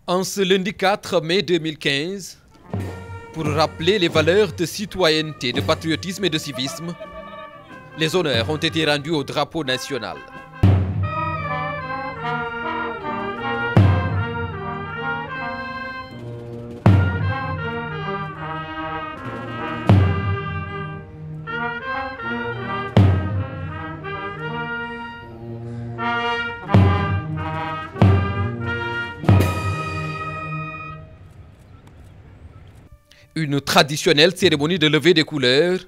En ce lundi 4 mai 2015, pour rappeler les valeurs de citoyenneté, de patriotisme et de civisme, les honneurs ont été rendus au drapeau national. Une traditionnelle cérémonie de levée des couleurs,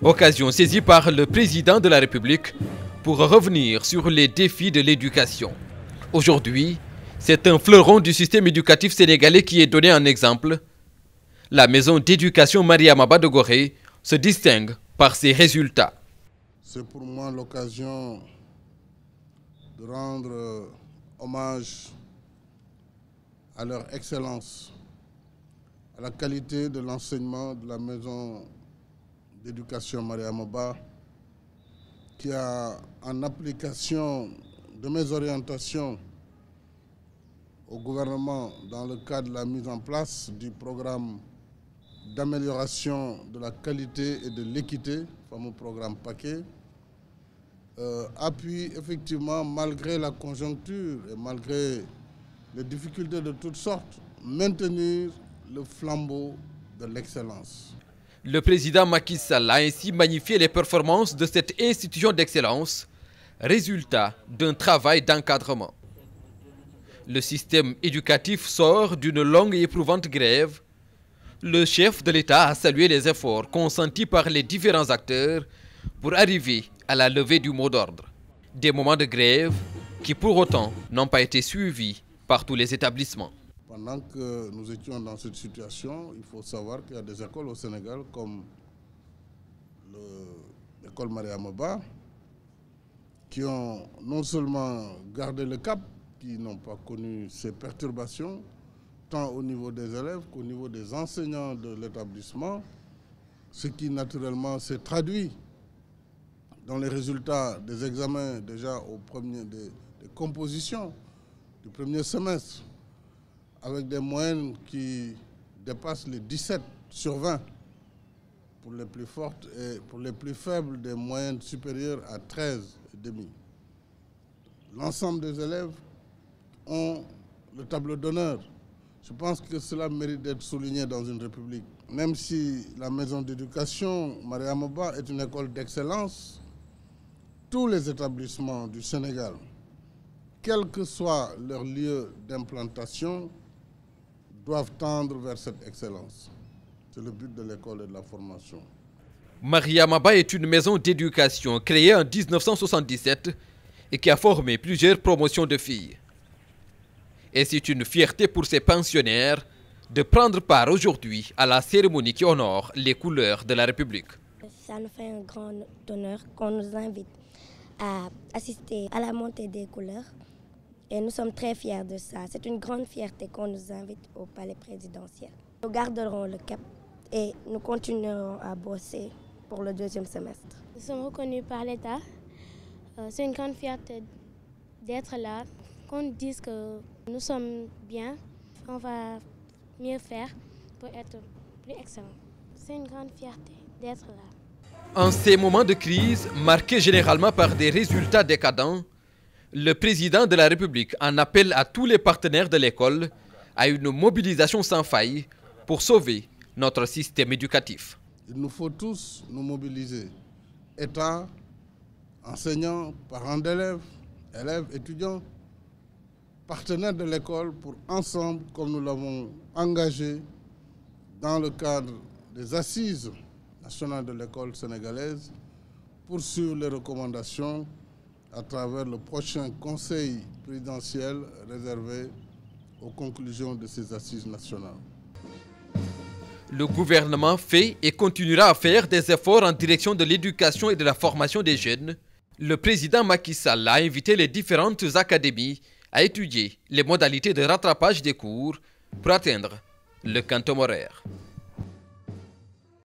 occasion saisie par le président de la République pour revenir sur les défis de l'éducation. Aujourd'hui, c'est un fleuron du système éducatif sénégalais qui est donné en exemple. La maison d'éducation Mariama Ba de Gorée se distingue par ses résultats. C'est pour moi l'occasion de rendre hommage à leur excellence, à la qualité de l'enseignement de la maison d'éducation Mariama Ba, qui a, en application de mes orientations au gouvernement dans le cadre de la mise en place du programme d'amélioration de la qualité et de l'équité, le fameux programme Paquet, appuie effectivement, malgré la conjoncture et malgré les difficultés de toutes sortes, maintenir le flambeau de l'excellence. Le président Macky Sall a ainsi magnifié les performances de cette institution d'excellence, résultat d'un travail d'encadrement. Le système éducatif sort d'une longue et éprouvante grève. Le chef de l'État a salué les efforts consentis par les différents acteurs pour arriver à la levée du mot d'ordre. Des moments de grève qui pour autant n'ont pas été suivis par tous les établissements. Pendant que nous étions dans cette situation, il faut savoir qu'il y a des écoles au Sénégal comme l'école Mariama Ba qui ont non seulement gardé le cap, qui n'ont pas connu ces perturbations, tant au niveau des élèves qu'au niveau des enseignants de l'établissement, ce qui naturellement s'est traduit dans les résultats des examens déjà des compositions du premier semestre, avec des moyennes qui dépassent les 17 sur 20 pour les plus fortes et pour les plus faibles des moyennes supérieures à 13,5. L'ensemble des élèves ont le tableau d'honneur. Je pense que cela mérite d'être souligné dans une république. Même si la maison d'éducation Mariama Ba est une école d'excellence, tous les établissements du Sénégal, quel que soit leur lieu d'implantation, doivent tendre vers cette excellence. C'est le but de l'école et de la formation. Mariama Ba est une maison d'éducation créée en 1977 et qui a formé plusieurs promotions de filles. Et c'est une fierté pour ses pensionnaires de prendre part aujourd'hui à la cérémonie qui honore les couleurs de la République. Ça nous fait un grand honneur qu'on nous invite à assister à la montée des couleurs. Et nous sommes très fiers de ça. C'est une grande fierté qu'on nous invite au palais présidentiel. Nous garderons le cap et nous continuerons à bosser pour le deuxième semestre. Nous sommes reconnus par l'État. C'est une grande fierté d'être là. Qu'on dise que nous sommes bien, on va mieux faire pour être plus excellent. C'est une grande fierté d'être là. En ces moments de crise, marqués généralement par des résultats décadents, le président de la République en appelle à tous les partenaires de l'école à une mobilisation sans faille pour sauver notre système éducatif. Il nous faut tous nous mobiliser. État, enseignants, parents d'élèves, élèves, étudiants, partenaires de l'école pour ensemble, comme nous l'avons engagé dans le cadre des assises nationales de l'école sénégalaise, poursuivre les recommandations à travers le prochain conseil présidentiel réservé aux conclusions de ces assises nationales. Le gouvernement fait et continuera à faire des efforts en direction de l'éducation et de la formation des jeunes. Le président Macky Sall a invité les différentes académies à étudier les modalités de rattrapage des cours pour atteindre le quantum horaire.